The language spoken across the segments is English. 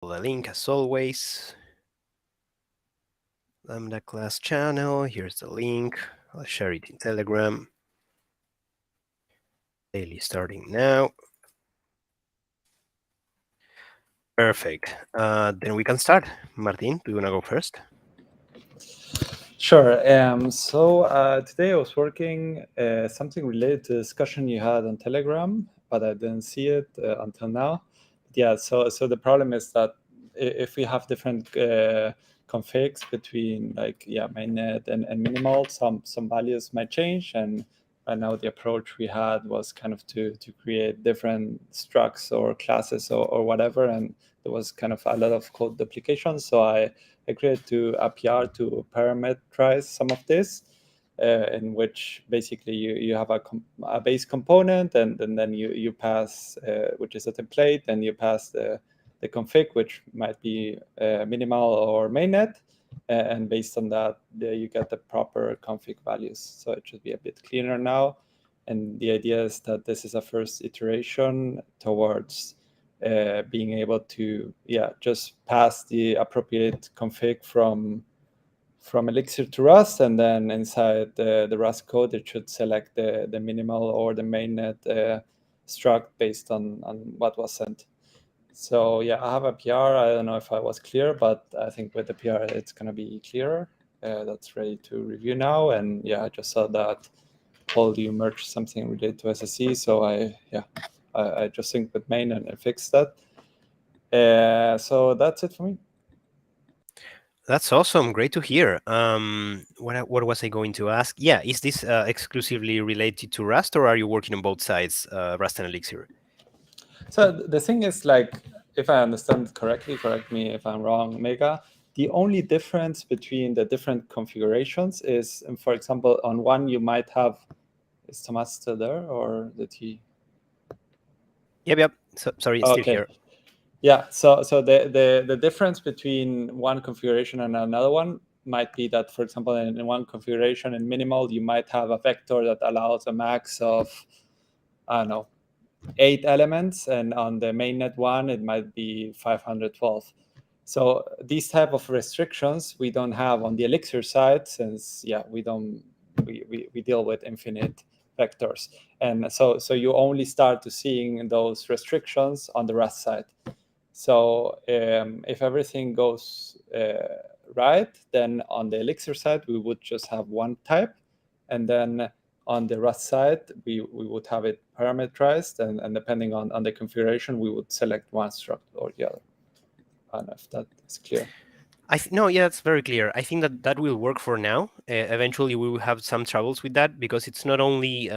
The link as always. Lambda class channel. Here's the link. I'll share it in Telegram. Daily starting now. Perfect. Then we can start. Martin, do you want to go first? Sure. Today I was working something related to the discussion you had on Telegram, but I didn't see it until now. Yeah. So the problem is that if we have different configs between mainnet and minimal, some values might change. And right now the approach we had was kind of to create different structs or classes or whatever, and there was kind of a lot of code duplication. So I created a PR to parameterize some of this, in which basically you have a base component, and then you pass, which is a template, and you pass the config, which might be minimal or mainnet, and based on that, you get the proper config values. So it should be a bit cleaner now. And the idea is that this is a first iteration towards being able to just pass the appropriate config from Elixir to Rust, and then inside the Rust code it should select the minimal or the mainnet struct based on what was sent. So yeah, I have a PR. I don't know if I was clear, but I think with the PR it's going to be clearer. That's ready to review now. And yeah, I just saw that Paul, you merged something related to SSE, so I just synced with main and fixed that. So that's it for me. That's awesome. Great to hear. What was I going to ask? Yeah, is this exclusively related to Rust, or are you working on both sides, Rust and Elixir? So the thing is, like, if I understand correctly, correct me if I'm wrong, Mega, the only difference between the different configurations is, for example, on one you might have, is Thomas still there, or did he? Yep. So, sorry, still here. Yeah, so the difference between one configuration and another one might be that, for example, in one configuration in minimal, you might have a vector that allows a max of, I don't know, 8 elements, and on the mainnet one, it might be 512. So these type of restrictions we don't have on the Elixir side, since we deal with infinite vectors, and so you only start to seeing those restrictions on the Rust side. So if everything goes right, then on the Elixir side, we would just have one type. And then on the Rust side, we would have it parameterized. And depending on the configuration, we would select one struct or the other. I don't know if that is clear. No, yeah, it's very clear. I think that will work for now. Eventually, we will have some troubles with that because it's not only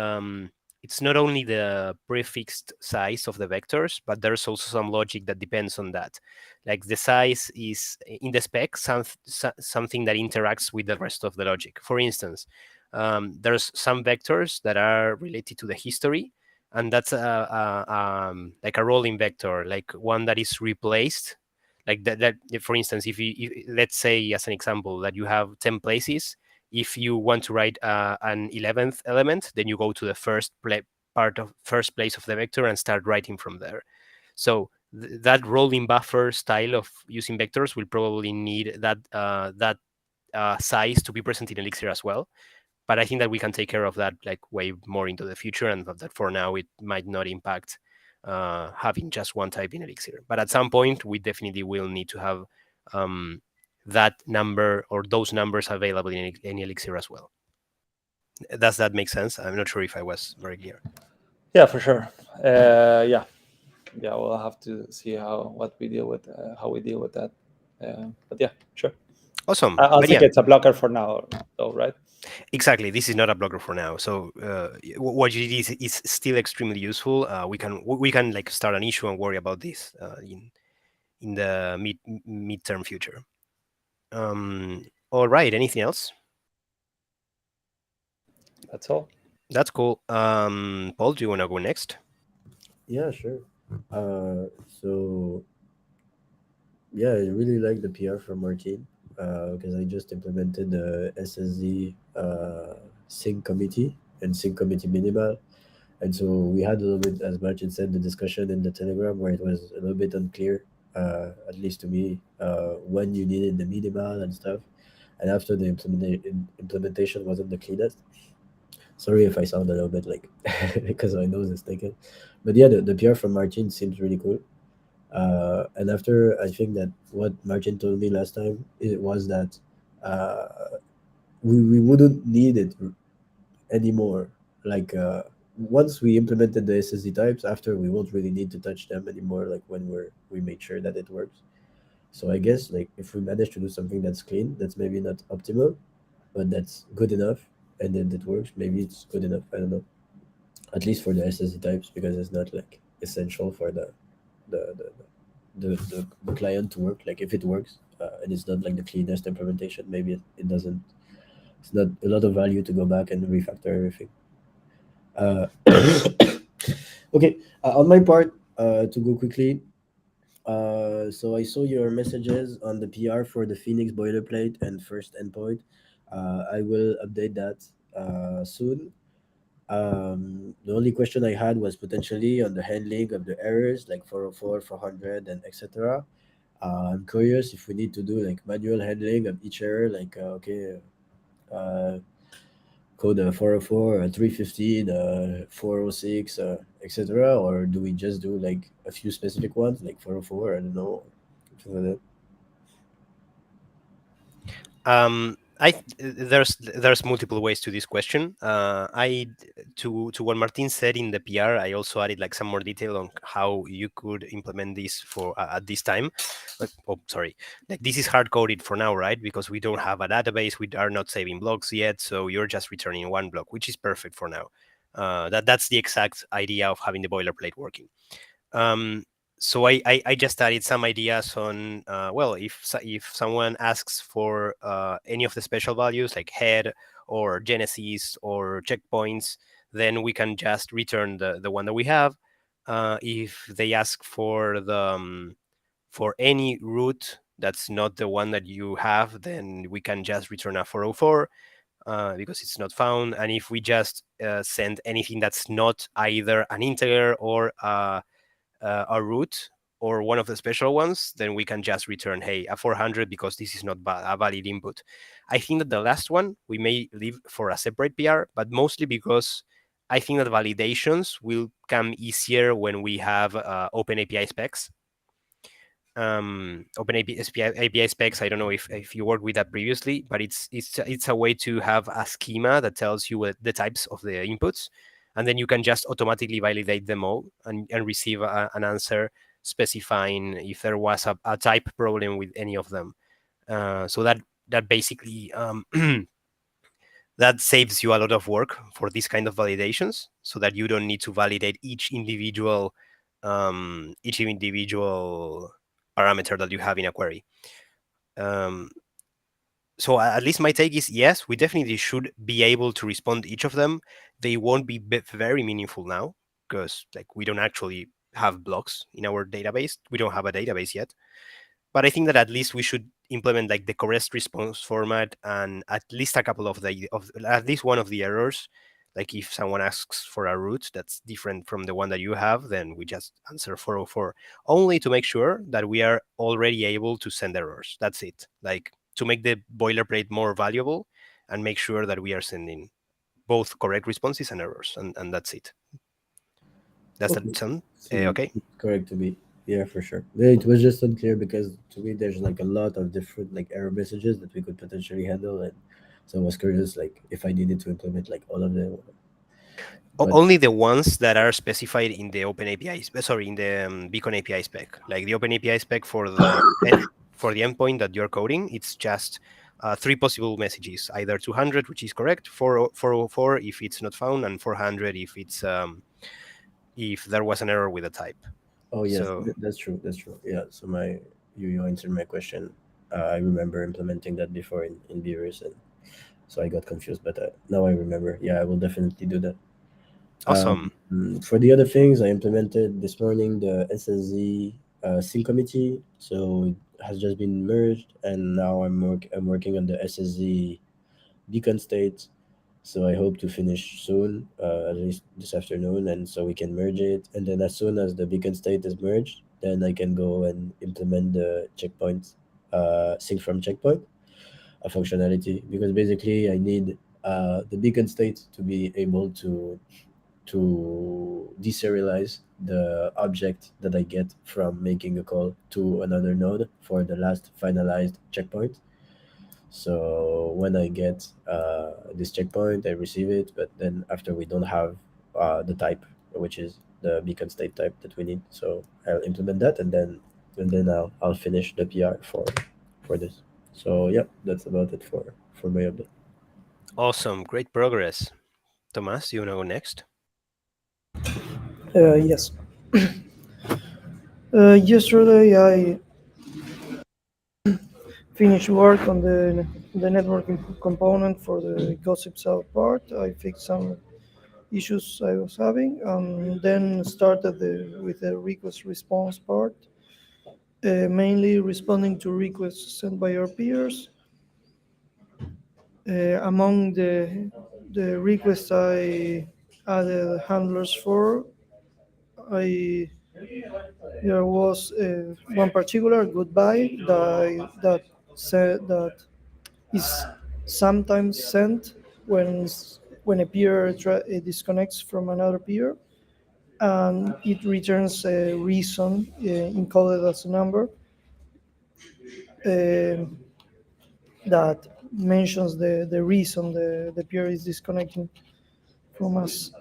the prefixed size of the vectors, but there's also some logic that depends on that. Like the size is in the spec something that interacts with the rest of the logic. For instance, there's some vectors that are related to the history, and that's like a rolling vector, like one that is replaced. Like that for instance, if let's say as an example that you have 10 places, if you want to write an 11th element, then you go to the first place of the vector and start writing from there. So that rolling buffer style of using vectors will probably need that size to be present in Elixir as well. But I think that we can take care of that like way more into the future, and that for now it might not impact having just one type in Elixir. But at some point, we definitely will need to have that number or those numbers available in Elixir as well. Does that make sense? I'm not sure if I was very clear. Yeah, for sure. Yeah, we'll have to see how we deal with that. But yeah, sure. Awesome. I think it's a blocker for now, though, right? Exactly. This is not a blocker for now. So what you did is still extremely useful. We can like start an issue and worry about this in the midterm future. All right. Anything else? That's all. That's cool. Paul, do you want to go next? Yeah, sure. So yeah, I really like the PR from Martin because I just implemented the SSZ sync committee and sync committee minimal. And so we had a little bit, as Martin said, the discussion in the Telegram where it was a little bit unclear at least to me, when you needed the minimal and stuff. And after the implementation wasn't the cleanest. Sorry if I sound a little bit like because my nose is taken, but yeah, the PR from Martin seems really cool. And after, I think that what Martin told me last time, it was that uh, we wouldn't need it anymore. Like once we implemented the SSD types, after we won't really need to touch them anymore. Like when we made sure that it works. So I guess like if we manage to do something that's clean, that's maybe not optimal, but that's good enough, and then it works. Maybe it's good enough. I don't know. At least for the SSD types, because it's not like essential for the the, the client to work. Like if it works and it's not like the cleanest implementation, maybe it doesn't. It's not a lot of value to go back and refactor everything. Uh, okay, on my part, to go quickly. So I saw your messages on the PR for the Phoenix boilerplate and first endpoint. I will update that soon. The only question I had was potentially on the handling of the errors like 404, 400, and etc. I'm curious if we need to do like manual handling of each error, like uh, code 404, 315, 406, etc. Or do we just do like a few specific ones, like 404? I don't know. Something like There's multiple ways to this question. To what Martin said in the PR, I also added like some more detail on how you could implement this for at this time. Oh, sorry, like this is hard coded for now, right? Because we don't have a database, we are not saving blocks yet, so you're just returning one block, which is perfect for now. That's the exact idea of having the boilerplate working. Um, so I just added some ideas on well, if someone asks for any of the special values like head or genesis or checkpoints, then we can just return the one that we have. If they ask for any root that's not the one that you have, then we can just return a 404 because it's not found. And if we just send anything that's not either an integer or a root or one of the special ones, then we can just return, hey, a 400 because this is not a valid input. I think that the last one we may leave for a separate PR, but mostly because I think that validations will come easier when we have open API specs. Open API specs. I don't know if you worked with that previously, but it's a way to have a schema that tells you the types of the inputs, and then you can just automatically validate them all and receive an answer specifying if there was a type problem with any of them. So that basically that saves you a lot of work for this kind of validations, so that you don't need to validate each individual parameter that you have in a query. So at least my take is yes, we definitely should be able to respond to each of them. They won't be very meaningful now because like we don't actually have blocks in our database. We don't have a database yet. But I think that at least we should implement like the correct response format and at least a couple of at least one of the errors. Like if someone asks for a root that's different from the one that you have, then we just answer 404, only to make sure that we are already able to send errors. That's it. Like to make the boilerplate more valuable and make sure that we are sending both correct responses and errors, and that's it. Does okay, that sound seems okay? correct to me. Yeah, for sure. Yeah, it was just unclear because to me there's like a lot of different like error messages that we could potentially handle, and so I was curious like if I needed to implement like all of them. But Only the ones that are specified in the Open API, sorry, in the Beacon API spec, like the Open API spec for the endpoint that you're coding. It's just three possible messages: either 200, which is correct, 404 if it's not found, and 400 if there was an error with a type. oh yes, So that's true. That's true. Yeah. So you answered my question. I remember implementing that before in Beavers, and so I got confused. But now I remember. Yeah, I will definitely do that. awesome. For the other things, I implemented this morning the SSZ sync committee. So it has just been merged, and now I'm working on the SSZ beacon state. So I hope to finish soon, at least this afternoon, and so we can merge it. And then as soon as the beacon state is merged, then I can go and implement the checkpoint, sync from checkpoint a functionality, because basically I need the beacon state to be able to deserialize the object that I get from making a call to another node for the last finalized checkpoint. So when I get this checkpoint, I receive it, but then after we don't have the type, which is the beacon state type that we need. So I'll implement that, and then I'll finish the PR for this. So yeah, that's about it for my update. Awesome, great progress. Tomas, you want to go next? Yes. Yesterday I finished work on the networking component for the gossip cell part. I fixed some issues I was having, and then started with the request response part, mainly responding to requests sent by our peers. Among the requests I added handlers for, I there was one particular goodbye that said that is sometimes sent when a peer disconnects from another peer, and it returns a reason encoded as a number uh, that mentions the reason the peer is disconnecting from us.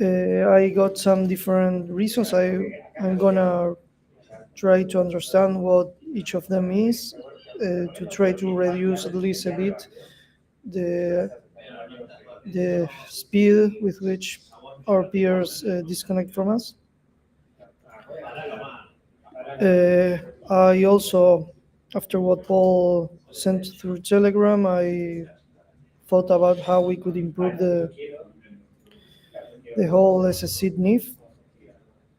I got some different reasons. I'm gonna try to understand what each of them is, to try to reduce at least a bit the the speed with which our peers disconnect from us. I also, after what Paul sent through Telegram, I thought about how we could improve the whole SSC NIF.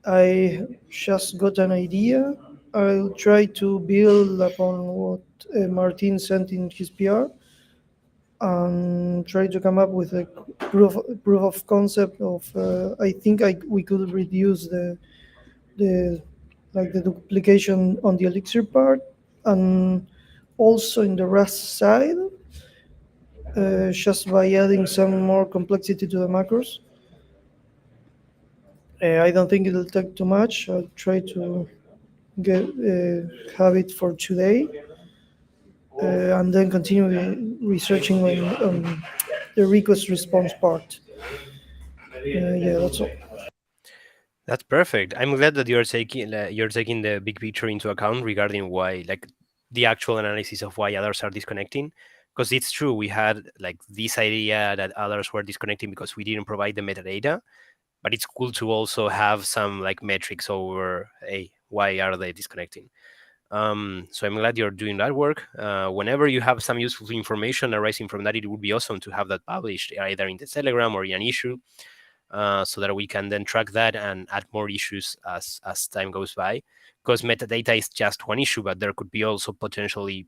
I just got an idea. I'll try to build upon what Martin sent in his PR and try to come up with a proof of concept of. I think we could reduce the the duplication on the Elixir part, and also in the Rust side, just by adding some more complexity to the macros. I don't think it'll take too much. I'll try to get have it for today, and then continue researching on the request response part. Yeah, that's all. That's perfect. I'm glad that you're taking the big picture into account regarding why, like, the actual analysis of why others are disconnecting. Because it's true, we had like this idea that others were disconnecting because we didn't provide the metadata, but it's cool to also have some like metrics over, hey, why are they disconnecting? So I'm glad you're doing that work. Whenever you have some useful information arising from that, it would be awesome to have that published either in the Telegram or in an issue, so that we can then track that and add more issues as time goes by. Because metadata is just one issue, but there could be also potentially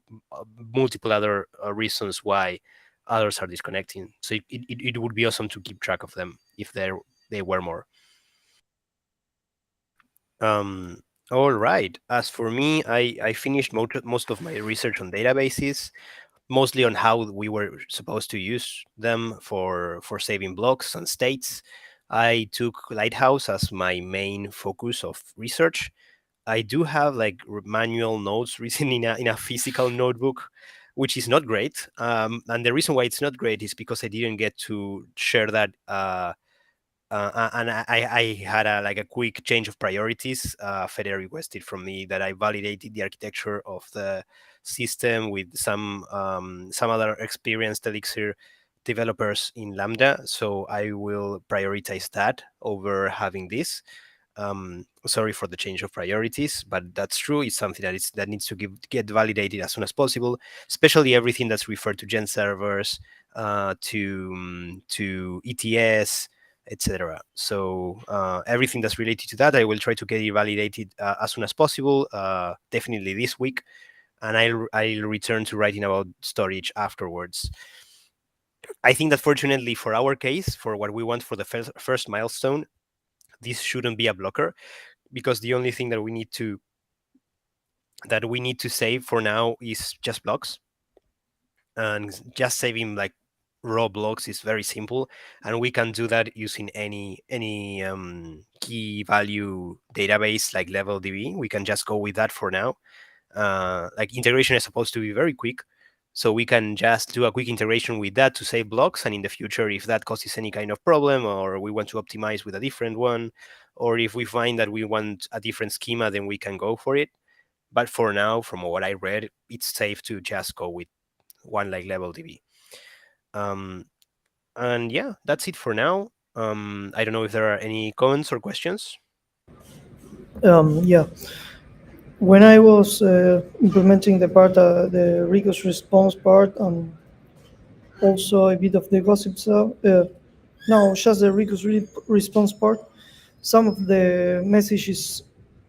multiple other reasons why others are disconnecting. So it would be awesome to keep track of them if they were more. Um, all right. As for me, I finished most of my research on databases, mostly on how we were supposed to use them for saving blocks and states. I took Lighthouse as my main focus of research. I do have like manual notes written in a physical notebook, which is not great. And the reason why it's not great is because I didn't get to share that. And I had a quick change of priorities. Fede requested from me that I validated the architecture of the system with some other experienced Elixir developers in Lambda. So I will prioritize that over having this. Sorry for the change of priorities, but that's true. It's something that needs to get validated as soon as possible, especially everything that's referred to gen servers, to ETS, etc. So everything that's related to that, I will try to get it validated as soon as possible, definitely this week, and I'll return to writing about storage afterwards. I think that fortunately for our case, for what we want for the first milestone, this shouldn't be a blocker, because the only thing that we need to save for now is just blocks, and just saving like raw blocks is very simple, and we can do that using any key value database like LevelDB. We can just go with that for now. Like integration is supposed to be very quick, so we can just do a quick integration with that to save blocks, and in the future, if that causes any kind of problem, or we want to optimize with a different one, or if we find that we want a different schema, then we can go for it. But for now, from what I read, it's safe to just go with one like LevelDB. And yeah, that's it for now. I don't know if there are any comments or questions. Yeah. When I was implementing the Rico's response part, and also a bit of the gossip stuff, no, just the Rico's response part, some of the messages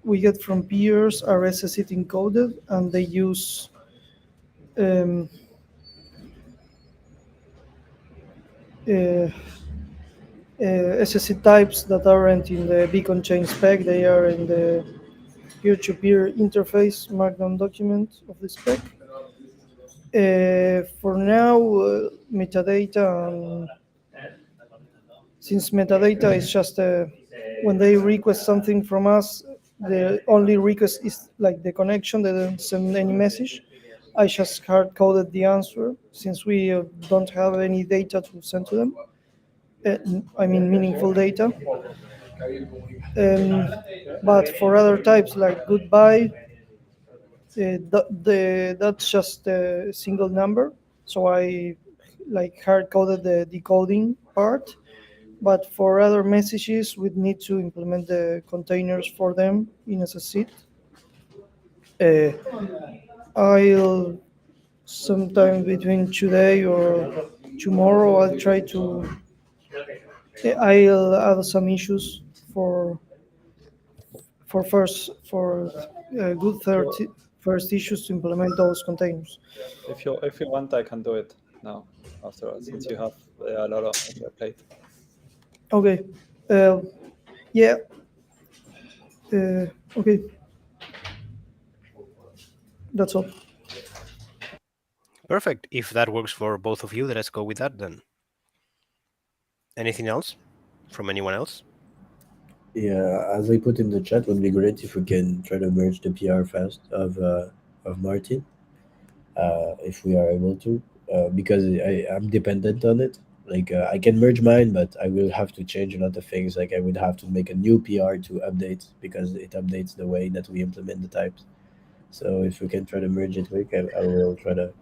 we get from peers are SSID encoded, and they use um, uh, SSID types that aren't in the beacon chain spec. They are in the peer-to-peer interface markdown document of the spec. For now, metadata, and since metadata is just when they request something from us, the only request is like the connection. They don't send any message. I just hard coded the answer since we don't have any data to send to them. I mean, meaningful data. But for other types like goodbye, that's just a single number. So I like hard coded the decoding part. But for other messages, we'd need to implement the containers for them in SSID. I'll sometime between today or tomorrow. I'll try to. I'll add some issues for good 30 first issues to implement those containers. If you want, I can do it now afterwards, since you have a lot on your plate. Okay. Yeah. Okay. That's all. Perfect. If that works for both of you, let's go with that then. Anything else from anyone else? Yeah, as I put in the chat, would be great if we can try to merge the PR fast of Martin, if we are able to, because I'm dependent on it. Like I can merge mine, but I will have to change a lot of things. Like I would have to make a new PR to update because it updates the way that we implement the types. So if we can try to merge it quick, I will try to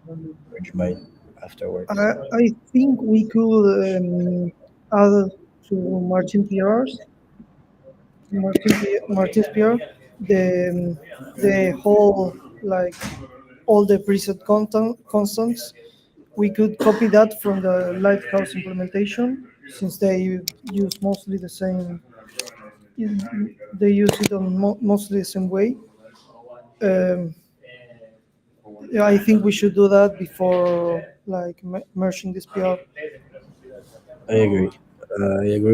merge mine afterwards. I think we could add to Martin's PR, the whole like all the preset constants. We could copy that from the Lighthouse implementation since they use mostly the same. They use it on mostly the same way. Um, yeah, I think we should do that before like merging this PR. I agree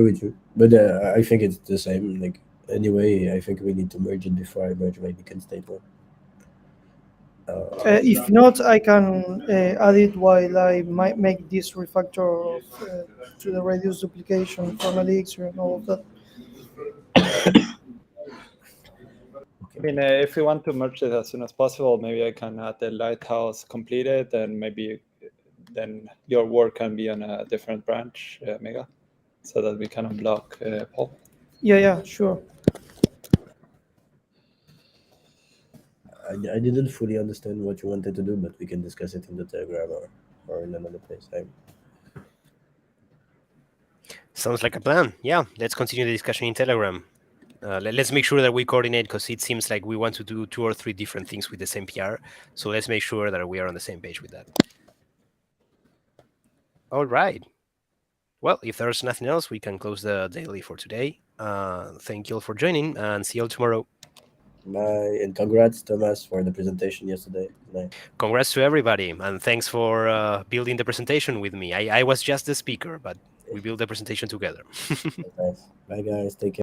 with you. But I think it's the same. Like anyway, I think we need to merge it before I merge my beacon state one. If not, I can add it while I might make this refactor to the reduce duplication from Elixir and all of that. I mean, if you want to merge it as soon as possible, maybe I can add the Lighthouse completed, and maybe then your work can be on a different branch, Mega, so that we can unblock Paul. Yeah, sure. I didn't fully understand what you wanted to do, but we can discuss it in the Telegram or in another place. Sounds like a plan. Yeah, let's continue the discussion in Telegram. Let's make sure that we coordinate, because it seems like we want to do 2 or 3 different things with the same PR. So let's make sure that we are on the same page with that. All right. Well, if there's nothing else, we can close the daily for today. Thank you all for joining, and see you all tomorrow. Bye, and congrats, Thomas, for the presentation yesterday. Nice. Congrats to everybody, and thanks for building the presentation with me. I was just the speaker, but we built the presentation together. Nice. Bye, guys. Take care.